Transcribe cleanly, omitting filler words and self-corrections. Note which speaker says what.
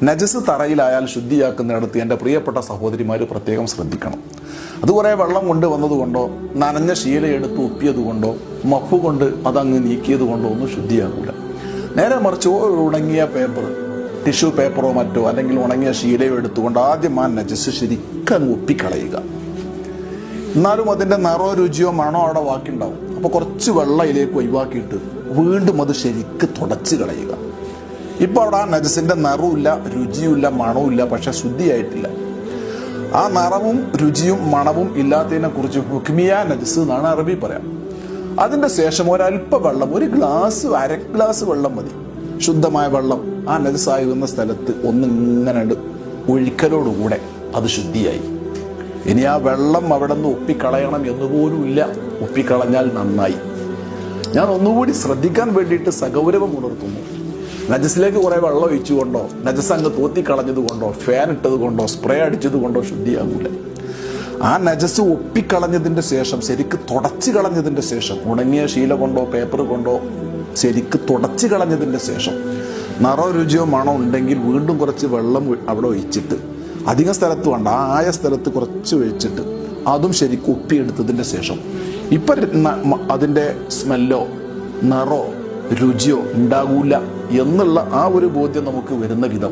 Speaker 1: നജസ് തറയിലായാൽ ശുദ്ധിയാക്കുന്നിടത്ത് എൻ്റെ പ്രിയപ്പെട്ട സഹോദരിമാർ പ്രത്യേകം ശ്രദ്ധിക്കണം. അത് കുറേ വെള്ളം കൊണ്ട് വന്നതുകൊണ്ടോ നനഞ്ഞ ശീലയെടുത്ത് ഒപ്പിയത് കൊണ്ടോ മഫ് കൊണ്ട് അതങ്ങ് നീക്കിയത് കൊണ്ടോ ഒന്നും ശുദ്ധിയാകൂല. നേരെ മറിച്ച് ഒരു ഉണങ്ങിയ പേപ്പർ, ടിഷ്യൂ പേപ്പറോ മറ്റോ അല്ലെങ്കിൽ ഉണങ്ങിയ ശീലയോ എടുത്തുകൊണ്ട് ആദ്യം ആ നജസ് ശരിക്കും ഒപ്പിക്കളയുക. എന്നാലും അതിൻ്റെ നിറോ രുചിയോ മണോ അവിടെ ബാക്കിയുണ്ടാവും. അപ്പോൾ കുറച്ച് വെള്ളം അതിലേക്ക് ഒഴിവാക്കിയിട്ട് വീണ്ടും അത് ശരിക്ക് തുടച്ച് കളയുക. ഇപ്പോൾ അവിടെ ആ നജസിൻ്റെ നിറവുമില്ല, രുചിയുമില്ല, മണവുമില്ല, പക്ഷെ ശുദ്ധിയായിട്ടില്ല. ആ നിറവും രുചിയും മണവും ഇല്ലാത്തതിനെ കുറിച്ച് ഹുക്മിയ നജസ് എന്നാണ് അറബി പറയാം. അതിൻ്റെ ശേഷം ഒരല്പ വെള്ളം, ഒരു ഗ്ലാസ്, അര ഗ്ലാസ് വെള്ളം മതി, ശുദ്ധമായ വെള്ളം ആ നജസായിരുന്ന സ്ഥലത്ത് ഒന്നിങ്ങനെ ഒഴിക്കലോടുകൂടെ അത് ശുദ്ധിയായി. ഇനി ആ വെള്ളം അവിടെ നിന്ന് ഒപ്പിക്കളയണം എന്നുപോലും ഇല്ല. ഒപ്പിക്കളഞ്ഞാൽ നന്നായി. ഞാൻ ഒന്നുകൂടി ശ്രദ്ധിക്കാൻ വേണ്ടിയിട്ട് സഗൗരവം ഉണർത്തുന്നു. നജസിലേക്ക് കുറെ വെള്ളം ഒഴിച്ചുകൊണ്ടോ നജസ് അങ്ങ് തോത്തിക്കളഞ്ഞത് കൊണ്ടോ ഫാൻ ഇട്ടത് കൊണ്ടോ സ്പ്രേ അടിച്ചത് കൊണ്ടോ ശുദ്ധിയാകൂല. ആ നജസ് ഒപ്പിക്കളഞ്ഞതിൻ്റെ ശേഷം, ശരിക്ക് തുടച്ച് കളഞ്ഞതിൻ്റെ ശേഷം, ഉണങ്ങിയ ശീല കൊണ്ടോ പേപ്പർ കൊണ്ടോ ശരിക്ക് തുടച്ച് കളഞ്ഞതിൻ്റെ ശേഷം നിറോ രുചിയോ മണോ ഉണ്ടെങ്കിൽ വീണ്ടും കുറച്ച് വെള്ളം അവിടെ ഒഴിച്ചിട്ട്, അധികം സ്ഥലത്ത് വേണ്ട, ആയ സ്ഥലത്ത് കുറച്ച് ഒഴിച്ചിട്ട് അതും ശരിക്കും ഒപ്പിയെടുത്തതിൻ്റെ ശേഷം ഇപ്പം അതിൻ്റെ സ്മെല്ലോ നിറോ രുചിയോ ഉണ്ടാകൂല എന്നുള്ള ആ ഒരു ബോധ്യം നമുക്ക് വരുന്ന വിധം